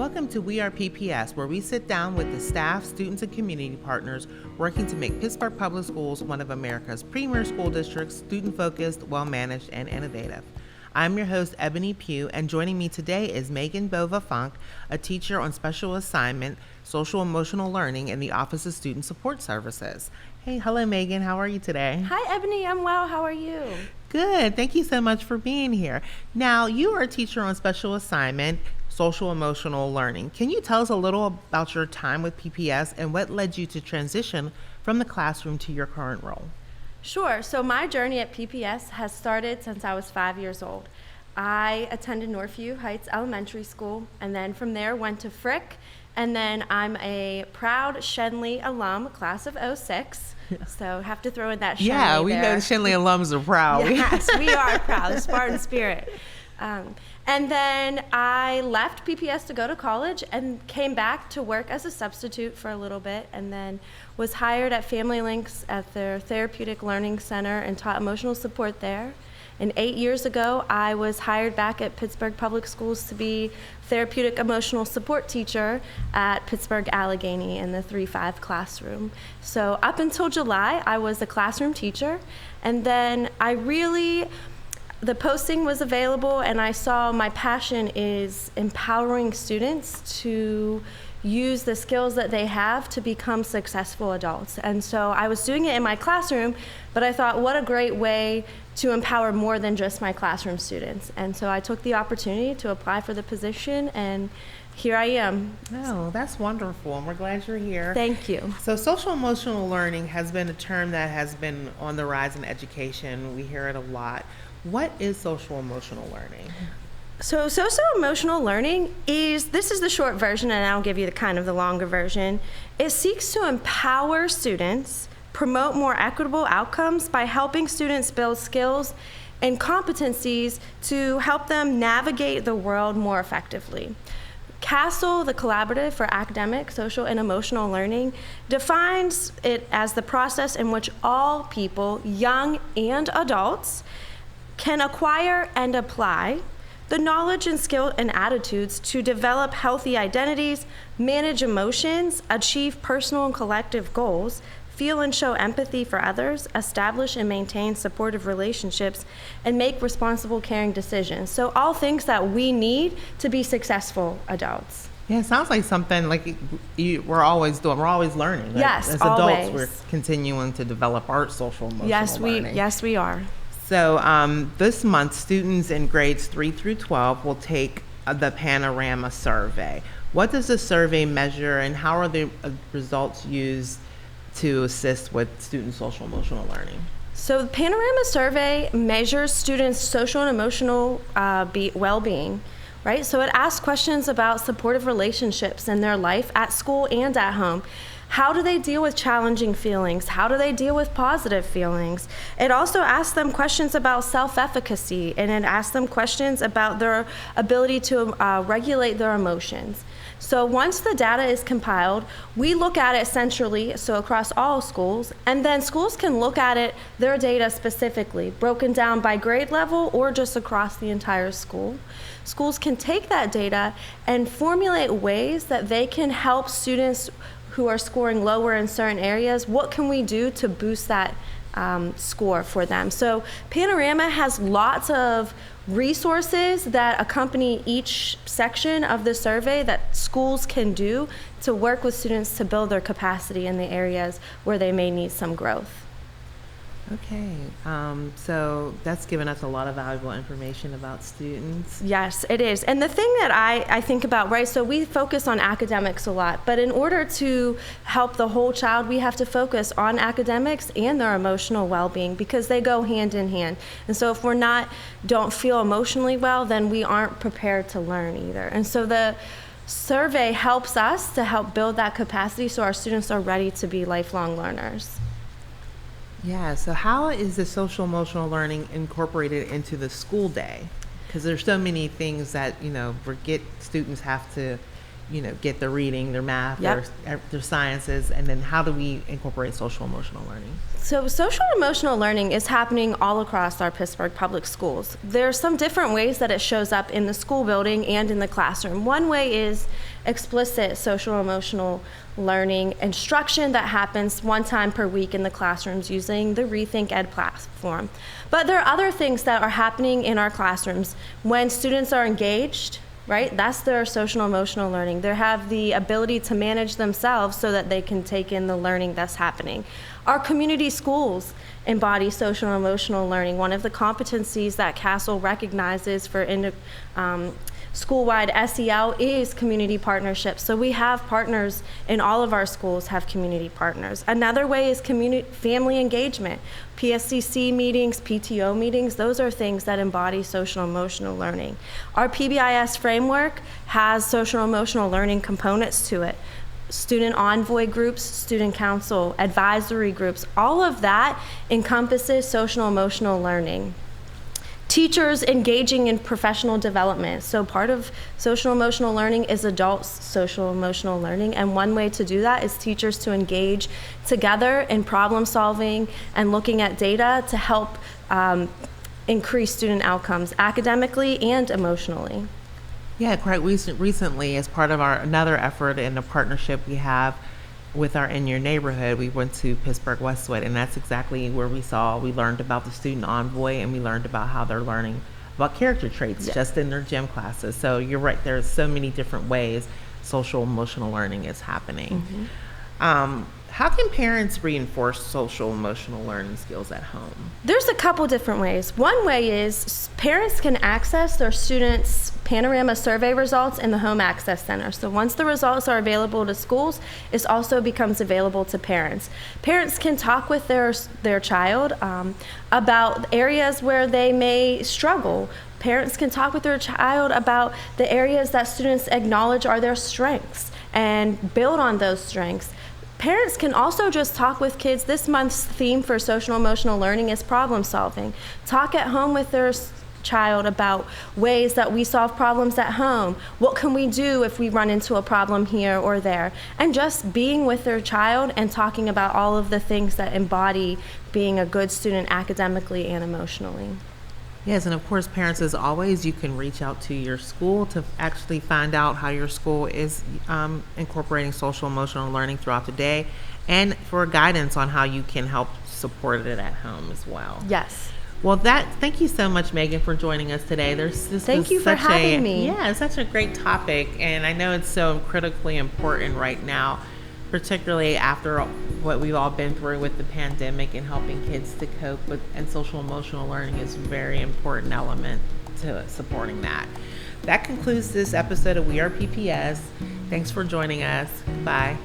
Welcome to We Are PPS, where we sit down with the staff, students, and community partners working to make Pittsburgh Public Schools one of America's premier school districts, student-focused, well-managed, and innovative. I'm your host, Ebony Pugh, and joining me today is Megan Bova Funk, a teacher on special assignment, social emotional learning in the Office of Student Support Services. Hey, hello, Megan. How are you today? Hi, Ebony. I'm well. How are you? Good. Thank you so much for being here. Now, you are a teacher on special assignment, social emotional learning. Can you tell us a little about your time with PPS and what led you to transition from the classroom to your current role? Sure. So my journey at PPS has started since I was 5 years old. I attended Northview Heights Elementary School, and then from there went to Frick, and then I'm a proud Shenley alum, class of '06. So have to throw in that Shenley Yeah, we there. know the Shenley alums are proud. Yes, we are proud, the Spartan spirit. And then I left PPS to go to college and came back to work as a substitute for a little bit, and then was hired at Family Links at their Therapeutic Learning Center and taught emotional support there. And 8 years ago, I was hired back at Pittsburgh Public Schools to be therapeutic emotional support teacher at Pittsburgh Allegheny in the 3-5 classroom. So up until July, I was a classroom teacher, and then the posting was available, and I saw my passion is empowering students to use the skills that they have to become successful adults. And so I was doing it in my classroom, but I thought, what a great way to empower more than just my classroom students. And so I took the opportunity to apply for the position, and here I am. Oh, that's wonderful, and we're glad you're here. Thank you. So social emotional learning has been a term that has been on the rise in education. We hear it a lot. What is social emotional learning? So social emotional learning this is the short version, and I'll give you the longer version. It seeks to empower students, promote more equitable outcomes by helping students build skills and competencies to help them navigate the world more effectively. CASEL, the Collaborative for Academic, Social, and Emotional Learning, defines it as the process in which all people, young and adults, can acquire and apply the knowledge and skill and attitudes to develop healthy identities, manage emotions, achieve personal and collective goals, feel and show empathy for others, establish and maintain supportive relationships, and make responsible, caring decisions. So all things that we need to be successful adults. Yeah, it sounds like something like we're always doing. We're always learning. Right? Yes, as always. adults, we're continuing to develop our social emotional learning. Yes, we are. So this month, students in grades 3 through 12 will take the Panorama survey. What does the survey measure, and how are the results used to assist with student social emotional learning? So the Panorama survey measures students' social and emotional well-being, right? So it asks questions about supportive relationships in their life at school and at home. How do they deal with challenging feelings? How do they deal with positive feelings? It also asks them questions about self-efficacy, and it asks them questions about their ability to regulate their emotions. So once the data is compiled, we look at it centrally, so across all schools, and then schools can look at it, their data specifically, broken down by grade level or just across the entire school. Schools can take that data and formulate ways that they can help students who are scoring lower in certain areas. What can we do to boost that score for them? So Panorama has lots of resources that accompany each section of the survey that schools can do to work with students to build their capacity in the areas where they may need some growth. Okay, so that's given us a lot of valuable information about students. Yes, it is. And the thing that I think about, right, so we focus on academics a lot, but in order to help the whole child, we have to focus on academics and their emotional well-being, because they go hand in hand. And so if don't feel emotionally well, then we aren't prepared to learn either. And so the survey helps us to help build that capacity so our students are ready to be lifelong learners. Yeah, so how is the social emotional learning incorporated into the school day? Because there's so many things that, students have to, get their reading, their math, their sciences, and then how do we incorporate social emotional learning? So social emotional learning is happening all across our Pittsburgh Public Schools. There are some different ways that it shows up in the school building and in the classroom. One way is explicit social emotional learning instruction that happens one time per week in the classrooms using the Rethink Ed platform. But there are other things that are happening in our classrooms when students are engaged, right? That's their social emotional learning. They have the ability to manage themselves so that they can take in the learning that's happening. Our community schools embody social emotional learning. One of the competencies that Castle recognizes for school-wide SEL is community partnerships. So we have partners in all of our schools have community partners. Another way is family engagement. PSCC meetings, PTO meetings, those are things that embody social emotional learning. Our PBIS framework has social emotional learning components to it. Student envoy groups, student council, advisory groups, all of that encompasses social emotional learning. Teachers engaging in professional development. So part of social emotional learning is adults' social emotional learning, and one way to do that is teachers to engage together in problem solving and looking at data to help increase student outcomes academically and emotionally. Yeah, quite recently, as part of another effort in a partnership we have with our In Your Neighborhood, we went to Pittsburgh Westwood, and that's exactly where we learned about the student envoy, and we learned about how they're learning about character traits just in their gym classes. So you're right, there's so many different ways social emotional learning is happening. How can parents reinforce social emotional learning skills at home? There's a couple different ways. One way is parents can access their students' panorama survey results in the Home Access Center. So once the results are available to schools, it also becomes available to parents. Parents can talk with their child about areas where they may struggle. Parents can talk with their child about the areas that students acknowledge are their strengths and build on those strengths. Parents can also just talk with kids. This month's theme for social emotional learning is problem solving. Talk at home with their child about ways that we solve problems at home. What can we do if we run into a problem here or there? And just being with their child and talking about all of the things that embody being a good student academically and emotionally. Yes, and of course, parents, as always, you can reach out to your school to actually find out how your school is incorporating social emotional learning throughout the day, and for guidance on how you can help support it at home as well. Yes. Well, thank you so much, Megan, for joining us today. Thank you for having me. Yeah, it's such a great topic, and I know it's so critically important right now, particularly after what we've all been through with the pandemic, and helping kids to cope with, and social emotional learning is a very important element to supporting that. That concludes this episode of We Are PPS. Thanks for joining us. Bye.